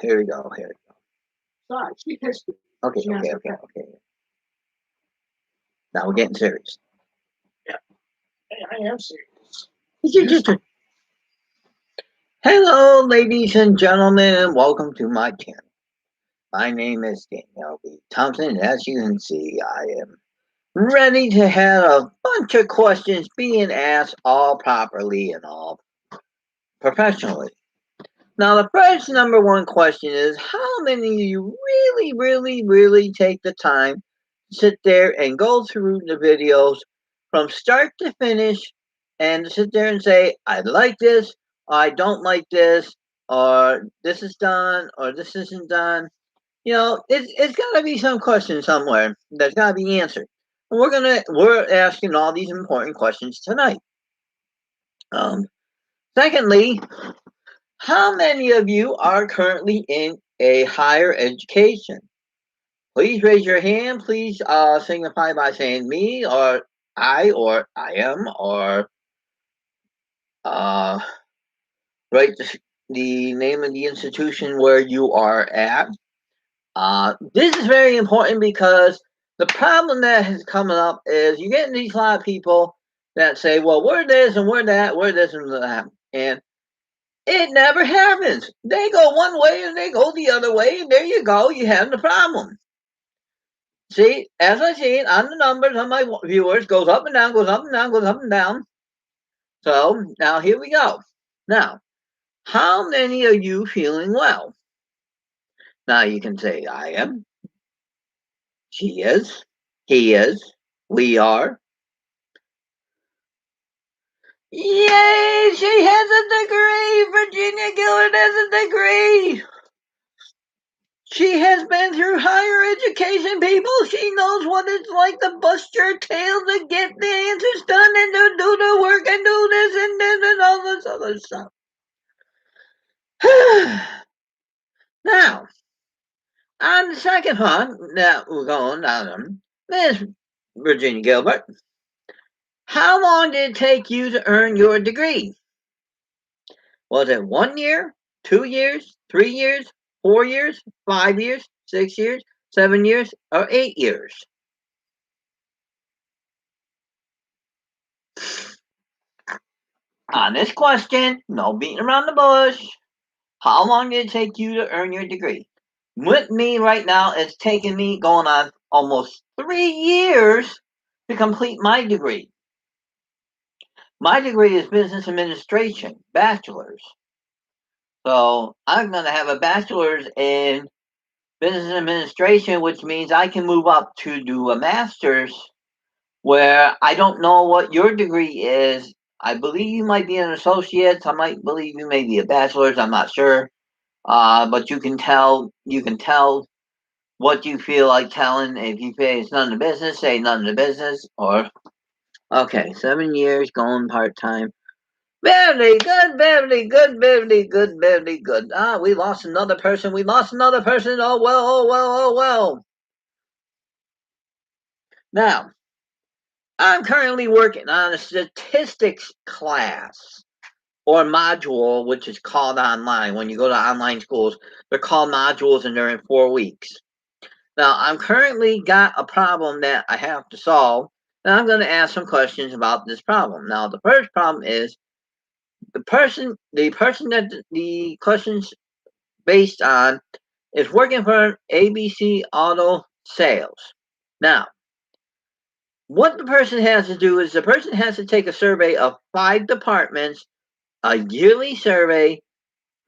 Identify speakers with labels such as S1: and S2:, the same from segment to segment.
S1: Here we go. Here we go. Sorry, she pissed me. Okay, okay. Now we're getting serious. Yeah, I am serious. Hello, ladies and gentlemen, and welcome to my channel. My name is Daniel B. Thompson, and as you can see, I am ready to have a bunch of questions being asked all properly and all professionally. Now, the first number one question is, how many of you really take the time to sit there and go through the videos from start to finish and sit there and say, I like this, or I don't like this, or this is done, or this isn't done? You know, it's got to be some question somewhere that's got to be answered. And we're asking all these important questions tonight. Secondly, how many of you are currently in a higher education? Please raise your hand. Please signify by saying me or I am or write the name of the institution where you are at. This is very important because the problem that is coming up is you're getting these lot of people that say, well, we're this and we're that, we're this and that. And it never happens. They go one way and they go the other way, and there you go. You have the problem. See, as I see it on the numbers on my viewers, goes up and down, goes up and down, goes up and down. So now here we go. Now, how many are you feeling well? Now you can say, I am, she is, he is, we are. Yay! She has a degree! Virginia Gillard has a degree! She has been through higher education, people. She knows what it's like to bust your tail to get the answers done and to do the work and do this and this and all this other stuff. Now, on the second one that we're going down, Miss Virginia Gilbert, how long did it take you to earn your degree? Was it 1 year, 2 years, 3 years, 4 years, 5 years, 6 years, 7 years, or 8 years? On this question, no beating around the bush. How long did it take you to earn your degree? With me right now, it's taken me going on almost 3 years to complete my degree. My degree is business administration, bachelor's. So I'm going to have a bachelor's in business administration, which means I can move up to do a master's, where I don't know what your degree is. I believe you might be an associate. I might believe you may be a bachelor's. I'm not sure. But you can tell what you feel like telling. If you say it's none of the business, say none of the business. Or okay, 7 years going part time. Very good, very good, very good, very good. We lost another person. We lost another person. Oh well, oh well, oh well. Now, I'm currently working on a statistics class or module, which is called online. When you go to online schools, they're called modules and they're in 4 weeks. Now, I'm currently got a problem that I have to solve, and I'm going to ask some questions about this problem. Now, the first problem is the person that the questions based on is working for ABC Auto Sales. Now, what the person has to do is the person has to take a survey of 5 departments, a yearly survey,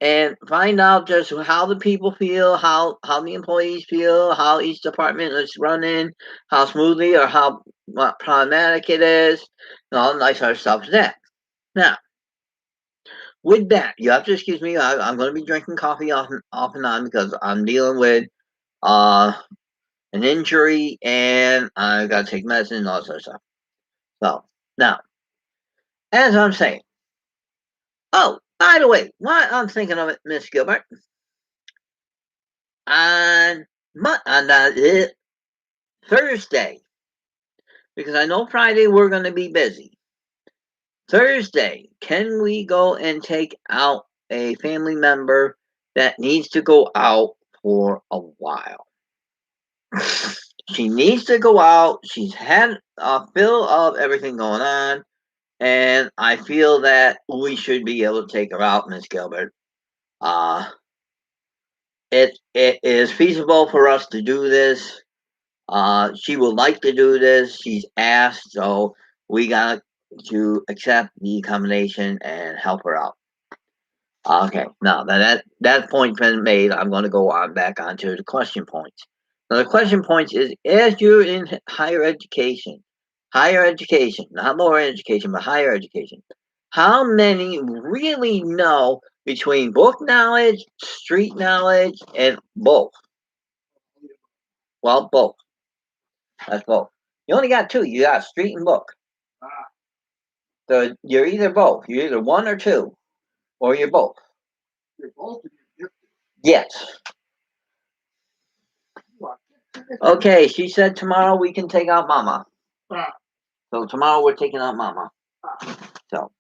S1: and find out just how the people feel, how the employees feel, how each department is running, how smoothly or how problematic it is, and all the nice other stuff as that. Now, with that, you have to excuse me. I'm going to be drinking coffee off and on because I'm dealing with an injury and I got to take medicine and all that sort of stuff. So now, as I'm saying, oh, by the way, while I'm thinking of it, Miss Gilbert, on Thursday, because I know Friday we're going to be busy. Thursday, can we go and take out a family member that needs to go out for a while. She needs to go out. She's had a fill of everything going on, and I feel that we should be able to take her out, Miss Gilbert. Uh, it is feasible for us to do this. She would like to do this. She's asked, so we got to accept the accommodation and help her out. Okay, now that point's been made. I'm going to go on back onto the question points. Now, the question points is: as you're in higher education, not lower education, but higher education, how many really know between book knowledge, street knowledge, and both? Well, both. That's both. You only got two. You got street and book. So you're either both. You're either one or two, or you're both.
S2: You're both.
S1: Yes. Okay, she said tomorrow we can take out Mama. So tomorrow we're taking out Mama. So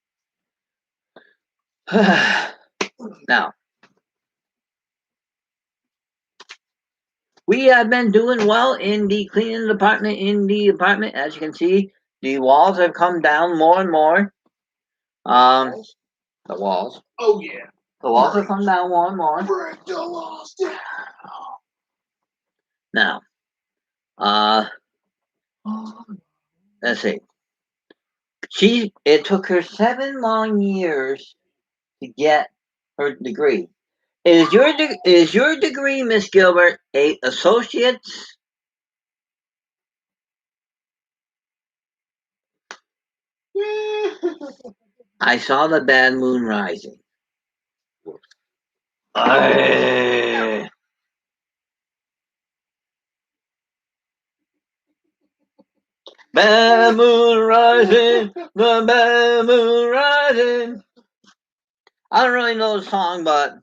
S1: now we have been doing well in the cleaning department in the apartment. As you can see, the walls have come down more and more. The walls.
S2: Oh yeah.
S1: The walls have come down more and more.
S2: Break the walls down.
S1: Now, let's see. It took her 7 long years to get her degree. Is your degree, Miss Gilbert, a associate's? I saw the bad moon rising. Bad moon rising, the bad moon rising. I don't really know the song, but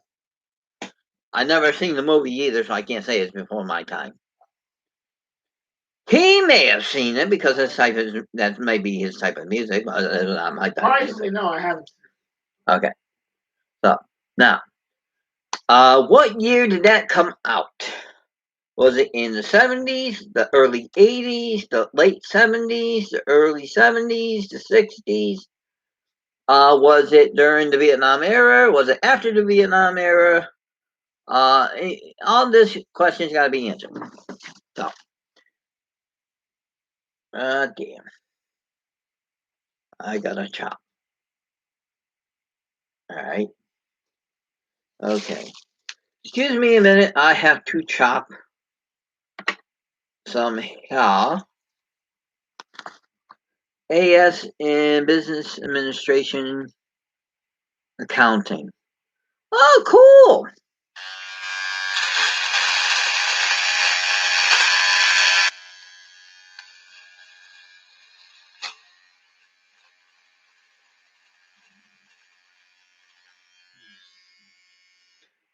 S1: I never seen the movie either, so I can't say it's before my time. He may have seen it because that may be his type of music, but it's not my type.
S2: Honestly, no, I haven't.
S1: Okay. So now, what year did that come out? Was it in the 70s, the early 80s, the late 70s, the early 70s, the 60s? Was it during the Vietnam era? Was it after the Vietnam era? All this questions got to be answered. So, damn. I got a chop. All right. Okay. Excuse me a minute. I have to chop some hair. AS in Business Administration Accounting. Oh, cool.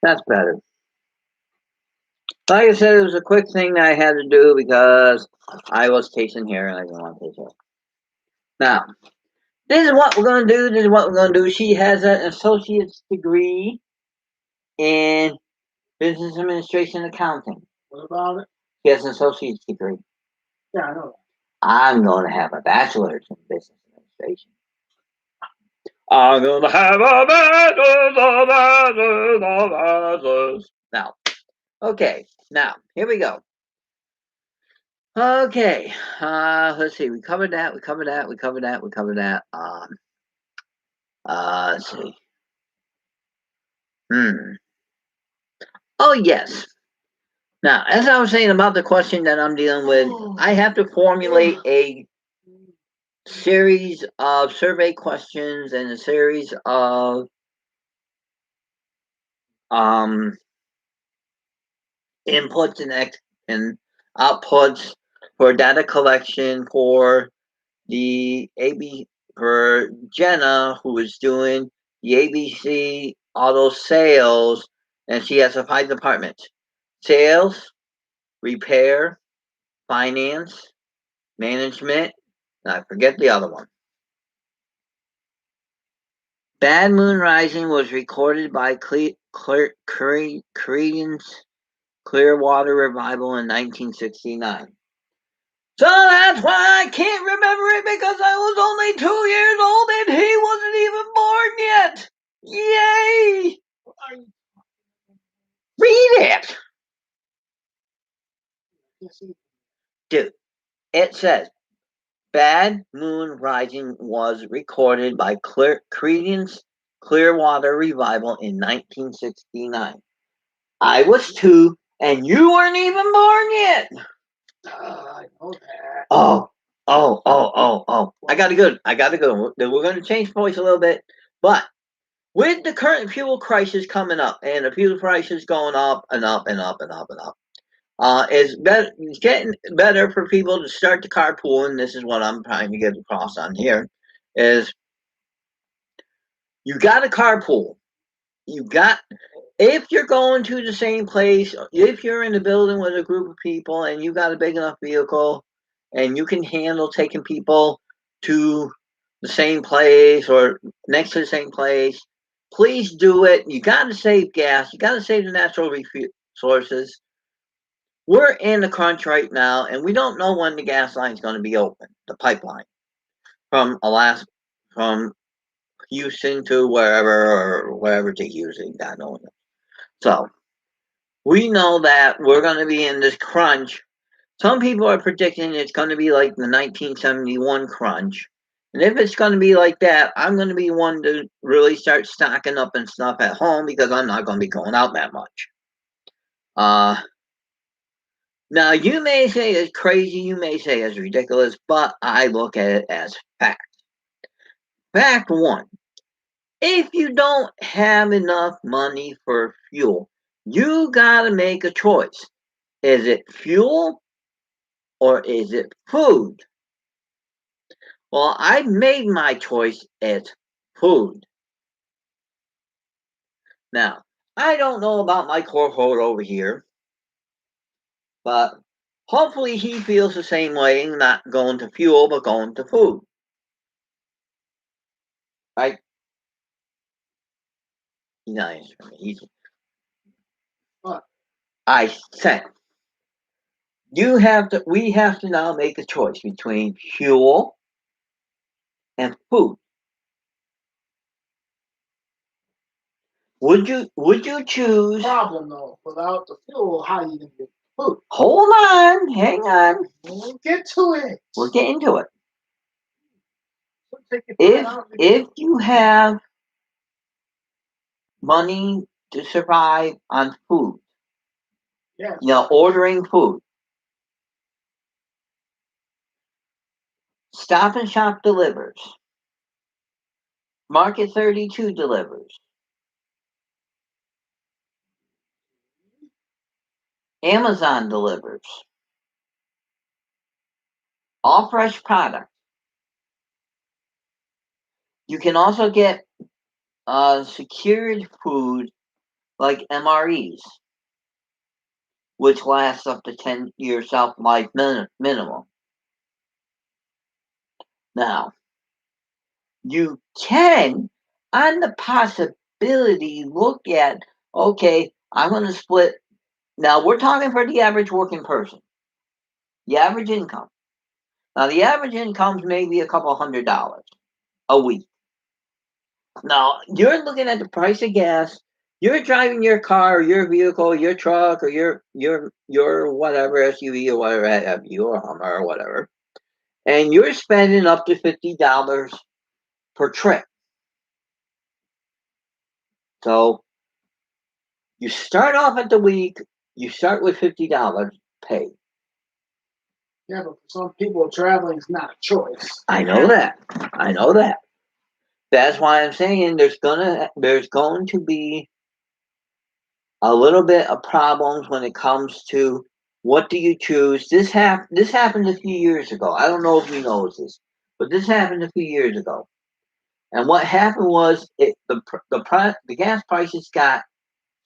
S1: That's better. Like I said, it was a quick thing that I had to do because I was tasting hair and I didn't want to taste hair. Now, this is what we're going to do. This is what we're going to do. She has an associate's degree in business administration accounting.
S2: What about it?
S1: She has an associate's degree.
S2: Yeah, I know.
S1: I'm going to have a bachelor's in business administration. I'm going to have a bachelor's. Now, okay. Now, here we go. Okay. Let's see. We covered that. Let's see. Oh, yes. Now, as I was saying about the question that I'm dealing with, I have to formulate a series of survey questions and a series of inputs and outputs for data collection for the for Jenna, who is doing the ABC auto sales, and she has 5 departments: sales, repair, finance, management, and I forget the other one. Bad Moon Rising was recorded by Creedence Clearwater Revival in 1969. So that's why I can't remember it, because I was only 2 years old and he wasn't even born yet. Yay! Read it! Dude, it says Bad Moon Rising was recorded by Creedence Clearwater Revival in 1969. I was 2 and you weren't even born yet.
S2: I know that.
S1: Oh. I gotta go. We're gonna change voice a little bit, but with the current fuel crisis coming up and the fuel prices going up and up and up and up and up, it's getting better for people to start the carpool, and this is what I'm trying to get across on here, is you got a carpool. If you're going to the same place, if you're in a building with a group of people and you got a big enough vehicle and you can handle taking people to the same place or next to the same place, please do it. You got to save gas. You got to save the natural resources. We're in a crunch right now, and we don't know when the gas line is going to be open, the pipeline from Alaska, from Houston to wherever to Houston, God knows. So we know that we're going to be in this crunch. Some people are predicting it's going to be like the 1971 crunch. And if it's going to be like that, I'm going to be one to really start stocking up and stuff at home, because I'm not going to be going out that much. Now, you may say it's crazy, you may say it's ridiculous, but I look at it as fact. Fact one, if you don't have enough money for fuel, you got to make a choice. Is it fuel or is it food? Well, I made my choice. It's food. Now, I don't know about my cohort over here, but hopefully he feels the same way, not going to fuel, but going to food. Right? He's not answering me.
S2: What?
S1: I said, we have to now make a choice between fuel and food. Would you choose?
S2: Problem though, without the fuel, how you gonna get food?
S1: Hold on, hang on.
S2: We'll get to it.
S1: We're getting to it.
S2: Take your time out.
S1: If you have money to survive on food,
S2: Yes.
S1: Ordering food, Stop and Shop delivers, Market 32 delivers, Amazon delivers, all fresh products. You can also get secured food like MREs, which lasts up to 10-year shelf life minimum. Now, you can, on the possibility, look at, okay, I'm going to split. Now, we're talking for the average working person, the average income. Now, the average income is maybe a couple $100 a week. Now, you're looking at the price of gas. You're driving your car or your vehicle, your truck or your whatever SUV or whatever have you, or Hummer or whatever, and you're spending up to $50 per trip. So you start off at the week. You start with $50 paid.
S2: Yeah, but for some people, traveling is not a choice.
S1: I know that. That's why I'm saying there's going to be a little bit of problems when it comes to what do you choose. This happened a few years ago. I don't know if you know this, but this happened a few years ago. And what happened was the gas prices got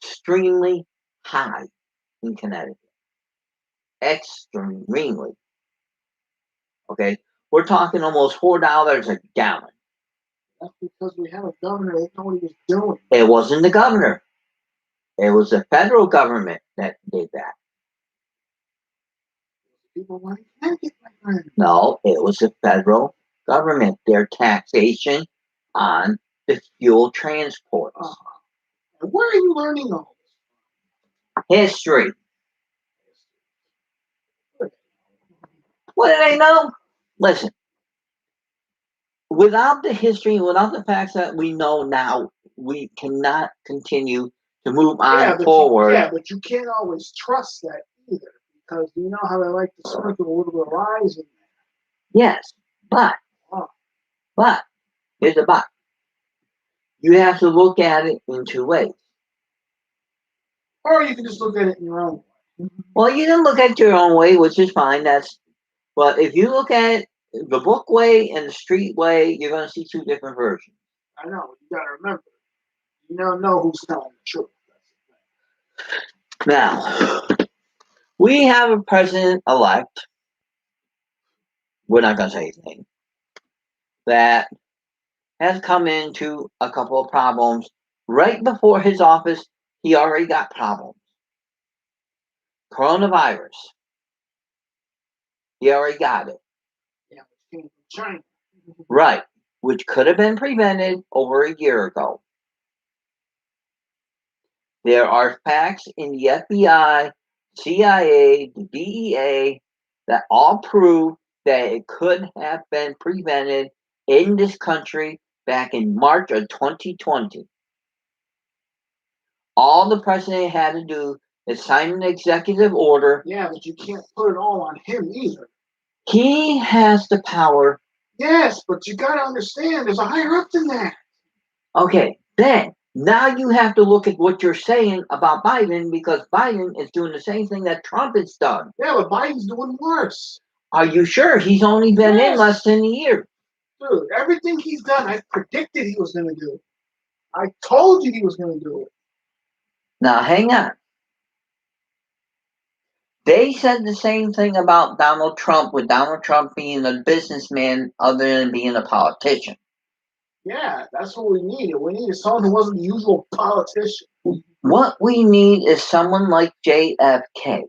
S1: extremely high in Connecticut. Extremely. Okay, we're talking almost $4 a gallon.
S2: That's because we have a governor that know what he was doing.
S1: It wasn't the governor. It was the federal government that did that.
S2: People want to get my friend.
S1: No, it was the federal government. Their taxation on the fuel transport.
S2: And where are you learning all
S1: History.
S2: this?
S1: What do they know? Listen, without the history, without the facts that we know now, we cannot continue to move on forward.
S2: But you can't always trust that either, because you know how they like to sprinkle a little bit of lies in there.
S1: Yes, but here's the but. You have to look at it in two ways.
S2: Or you can just look at it in your own way.
S1: Well, you can look at it your own way, which is fine. But if you look at it the book way and the street way, you're going to see two different versions.
S2: I know. You got to remember. You don't know who's telling the truth.
S1: Now, we have a president-elect. We're not going to say his name. That has come into a couple of problems. Right before his office, he already got problems. Coronavirus. He already got it.
S2: Yeah, which came from China.
S1: Right. Which could have been prevented over a year ago. There are facts in the FBI, CIA, the DEA that all prove that it could have been prevented in this country back in March of 2020. All the president had to do is sign an executive order.
S2: Yeah, but you can't put it all on him either.
S1: He has the power.
S2: Yes, but you got to understand, there's a higher up than that.
S1: Okay, then now you have to look at what you're saying about Biden, because Biden is doing the same thing that Trump has done.
S2: Yeah, but Biden's doing worse.
S1: Are you sure? He's only been in less than a year.
S2: Dude, everything he's done, I predicted he was going to do. I told you he was going to do it.
S1: Now, hang on. They said the same thing about Donald Trump, with Donald Trump being a businessman other than being a politician.
S2: Yeah, that's what we needed. We needed someone who wasn't the usual politician.
S1: What we need is someone like JFK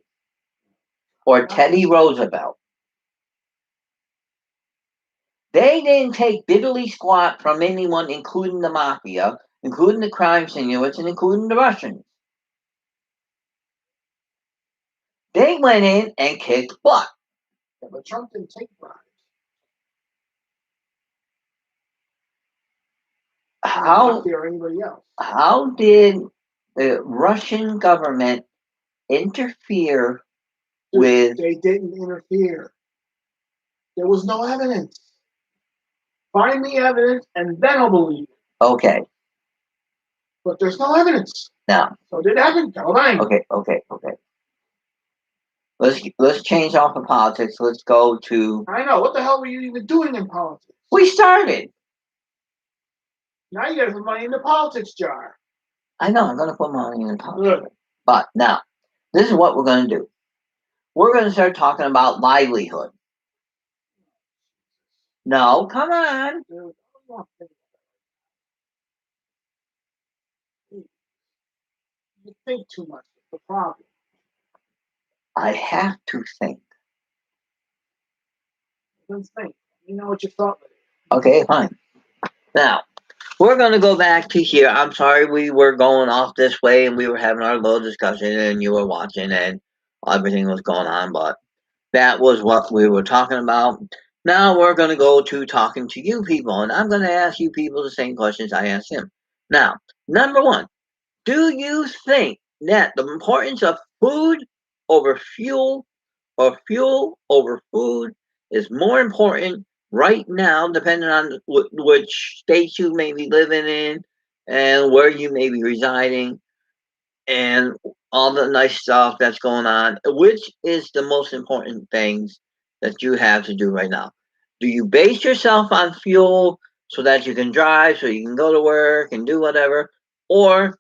S1: or Teddy Roosevelt. They didn't take diddly squat from anyone, including the mafia, including the crime syndicates, and including the Russians. They went in and kicked butt.
S2: Yeah, but Trump didn't take bribes. Or anybody else.
S1: How did the Russian government interfere with?
S2: They didn't interfere. There was no evidence. Find me evidence, and then I'll believe it.
S1: Okay.
S2: But there's no evidence.
S1: No.
S2: So did it happen?
S1: Okay. Let's change off of politics. Let's go to.
S2: I know. What the hell were you even doing in politics?
S1: We started.
S2: Now you got to put money in the politics jar.
S1: I know. I'm going to put money in politics. Good. But now, this is what we're going to do. We're going to start talking about livelihood. No, come on.
S2: Dude, you think too much. That's the problem.
S1: I have to think.
S2: Don't think. You know what you thought.
S1: Okay, fine. Now, we're going to go back to here. I'm sorry we were going off this way and we were having our little discussion and you were watching and everything was going on, but that was what we were talking about. Now we're going to go to talking to you people, and I'm going to ask you people the same questions I asked him. Now, number one, do you think that the importance of food over fuel or fuel over food is more important right now, depending on which state you may be living in and where you may be residing and all the nice stuff that's going on? Which is the most important things that you have to do right now? Do you base yourself on fuel so that you can drive, so you can go to work and do whatever? Or,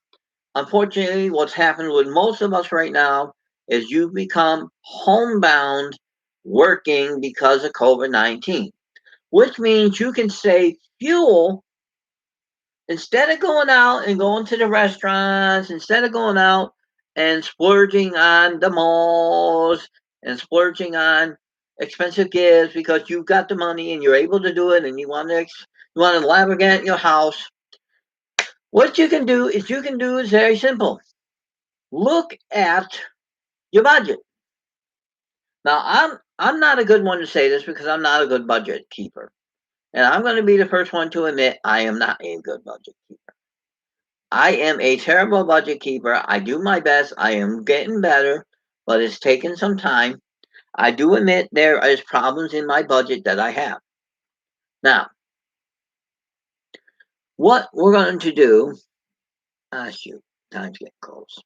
S1: unfortunately, what's happened with most of us right now is you've become homebound working because of COVID-19, which means you can save fuel instead of going out and going to the restaurants, instead of going out and splurging on the malls and splurging on expensive gifts because you've got the money and you're able to do it and you want to elaborate your house, what you can do is very simple. Look at your budget. Now, I'm not a good one to say this because I'm not a good budget keeper. And I'm going to be the first one to admit I am not a good budget keeper. I am a terrible budget keeper. I do my best. I am getting better, but it's taken some time. I do admit there is problems in my budget that I have. Now, what we're going to do, shoot, time's getting close.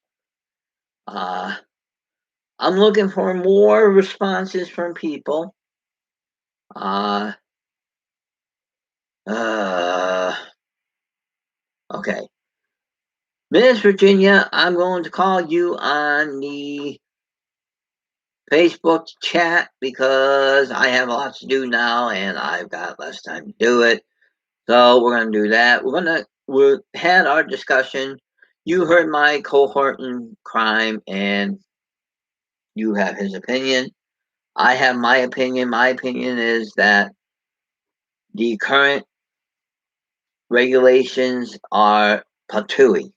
S1: I'm looking for more responses from people. Okay. Miss Virginia, I'm going to call you on the Facebook chat because I have lots to do now and I've got less time to do it. So we're going to do that. We had our discussion. You heard my cohort in crime and you have his opinion. I have my opinion. My opinion is that the current regulations are patooey.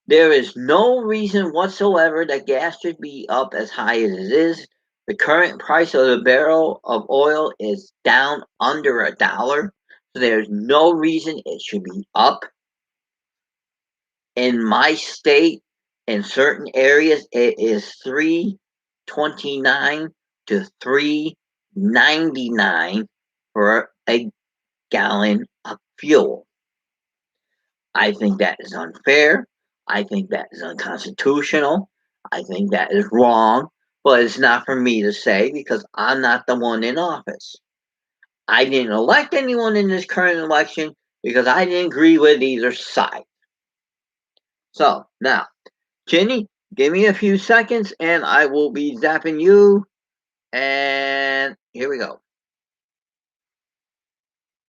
S1: There is no reason whatsoever that gas should be up as high as it is. The current price of the barrel of oil is down under $1. So there's no reason it should be up. In my state, in certain areas, it is $3.29 to $3.99 for a gallon of fuel. I think that is unfair. I think that is unconstitutional. I think that is wrong, but it's not for me to say because I'm not the one in office. I didn't elect anyone in this current election because I didn't agree with either side. So now, Jenny, give me a few seconds and I will be zapping you. And here we go.